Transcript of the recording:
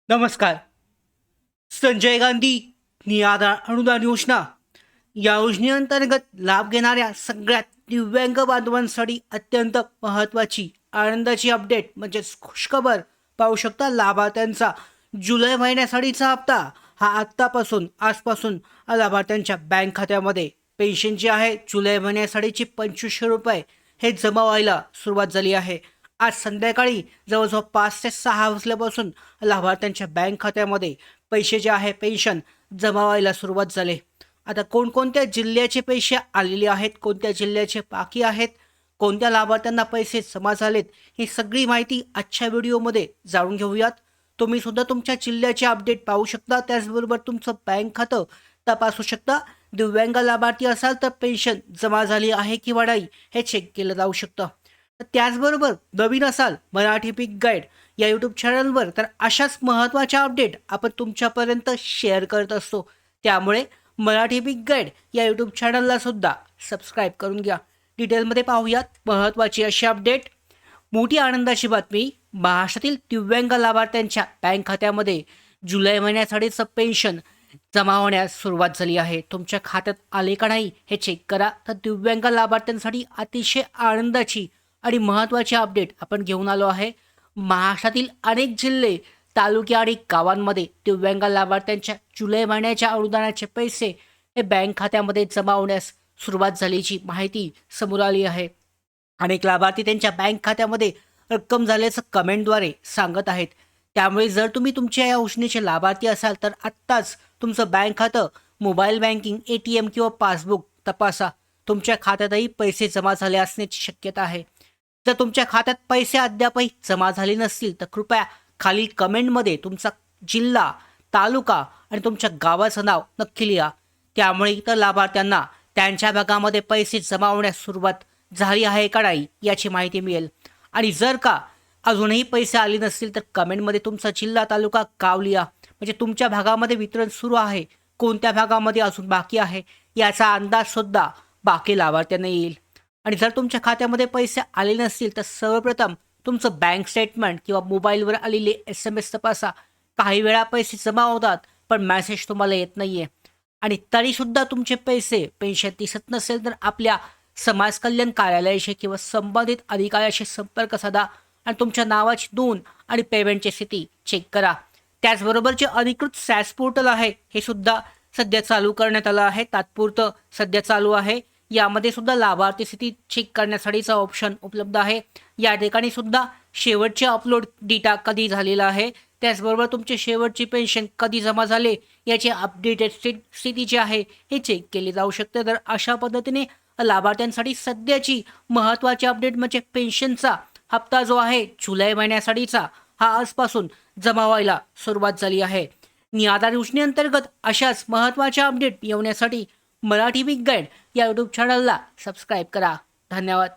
नमस्कार. संजय गांधी निराधार अनुदान योजना या योजनेअंतर्गत लाभ घेणाऱ्या सगळ्यात दिव्यांग बांधवांसाठी अत्यंत महत्त्वाची आनंदाची अपडेट म्हणजेच खुशखबर पाहू शकता. लाभार्थ्यांचा जुलै महिन्यासाठीचा हप्ता हा आजपासून लाभार्थ्यांच्या बँक खात्यामध्ये पेन्शन जी आहे जुलै महिन्यासाठीची 2500 रुपये हे जमा व्हायला सुरुवात झाली आहे. आज संध्याकाळी जवळजवळ 5 ते 6 वाजल्यापासून लाभार्थ्यांच्या बँक खात्यामध्ये पैसे जे आहे पेन्शन जमा व्हायला सुरुवात झाले. आता कोणकोणत्या जिल्ह्याचे पैसे आलेले आहेत, कोणत्या जिल्ह्याचे बाकी आहेत, कोणत्या लाभार्थ्यांना पैसे जमा झालेत, ही सगळी माहिती आजच्या व्हिडिओमध्ये जाणून घेऊयात. तुम्ही सुद्धा तुमच्या जिल्ह्याचे अपडेट पाहू शकता. त्याचबरोबर तुमचं बँक खातं तपासू शकता. दिव्यांग लाभार्थी असाल तर पेन्शन जमा झाली आहे किंवा नाही हे चेक केलं जाऊ शकतं. त्याचबरोबर नवीन असाल मराठी बिग गाईड या यूट्यूब चॅनलवर तर अशाच महत्त्वाच्या अपडेट आपण तुमच्यापर्यंत शेअर करत असतो. त्यामुळे मराठी बिग गाईड या यूट्यूब चॅनलला सुद्धा सबस्क्राईब करून घ्या. डिटेलमध्ये पाहूयात महत्त्वाची अशी अपडेट. मोठी आनंदाची बातमी. महाराष्ट्रातील दिव्यांग लाभार्थ्यांच्या बँक खात्यामध्ये जुलै महिन्यासाठीचं पेन्शन जमा होण्यास सुरुवात झाली आहे. तुमच्या खात्यात आले का नाही हे चेक करा. तर दिव्यांग लाभार्थ्यांसाठी अतिशय आनंदाची आणि महत्त्वाची अपडेट आपण घेऊन आलो आहे. महाराष्ट्रातील अनेक जिल्हे, तालुके आणि गावांमध्ये दिव्यांग लाभार्थ्यांच्या जुलै महिन्याच्या अनुदानाचे पैसे हे बँक खात्यामध्ये जमा होण्यास सुरुवात झाल्याची माहिती समोर आली आहे. अनेक लाभार्थी त्यांच्या बँक खात्यामध्ये रक्कम झाल्याचं कमेंटद्वारे सांगत आहेत. त्यामुळे जर तुम्ही तुमच्या या योजनेचे लाभार्थी असाल तर आत्ताच तुमचं बँक खातं, मोबाईल बँकिंग, ATM किंवा पासबुक तपासा. तुमच्या खात्यातही पैसे जमा झाले असण्याची शक्यता आहे. जर तुमच्या खात्यात पैसे अद्यापही जमा झाले नसतील तर कृपया खालील कमेंटमध्ये तुमचा जिल्हा, तालुका आणि तुमच्या गावाचं नाव नक्की लिहा. त्यामुळे इतर लाभार्थ्यांना त्यांच्या भागामध्ये पैसे जमा होण्यास सुरुवात झाली आहे का नाही याची माहिती मिळेल. आणि जर का अजूनही पैसे आले नसतील तर कमेंटमध्ये तुमचा जिल्हा, तालुका, गाव लिहा. म्हणजे तुमच्या भागामध्ये वितरण सुरू आहे, कोणत्या भागामध्ये अजून बाकी आहे याचा अंदाजसुद्धा बाकी लाभार्थ्यांना येईल. आणि जर तुमच्या खात्यामध्ये पैसे आले नसतील तर सर्वप्रथम तुमचं बँक स्टेटमेंट किंवा मोबाईलवर आलेले SMS तपासा. काही वेळा पैसे जमा होतात पण मेसेज तुम्हाला येत नाही आहे. आणि तरीसुद्धा तुमचे पैसे पेन्शन दिसत नसेल तर आपल्या समाज कल्याण कार्यालयाशी किंवा संबंधित अधिकाऱ्याशी संपर्क साधा आणि तुमच्या नावाची नोंद आणि पेमेंटची स्थिती चेक करा. त्याचबरोबर जे अधिकृत सॅस पोर्टल आहे हे सुद्धा सध्या चालू करण्यात आलं आहे. तात्पुरतं सध्या चालू आहे. यामध्ये सुद्धा लाभार्थी स्थिती चेक करण्यासाठीचा ऑप्शन उपलब्ध आहे. या ठिकाणी सुद्धा शेवटचे अपलोड डेटा कधी झालेला आहे, त्याचबरोबर तुमचे शेवटची पेन्शन कधी जमा झाले याची अपडेटेड स्थिती जी आहे हे चेक केली जाऊ शकते. तर अशा पद्धतीने लाभार्थ्यांसाठी सध्याची महत्त्वाची अपडेट म्हणजे पेन्शनचा हप्ता जो आहे जुलै महिन्यासाठीचा हा आजपासून जमा व्हायला सुरुवात झाली आहे. निराधार योजनेअंतर्गत अशाच महत्त्वाच्या अपडेट येण्यासाठी मराठी बिग गाईड या यूट्यूब चॅनलला सबस्क्राईब करा. धन्यवाद.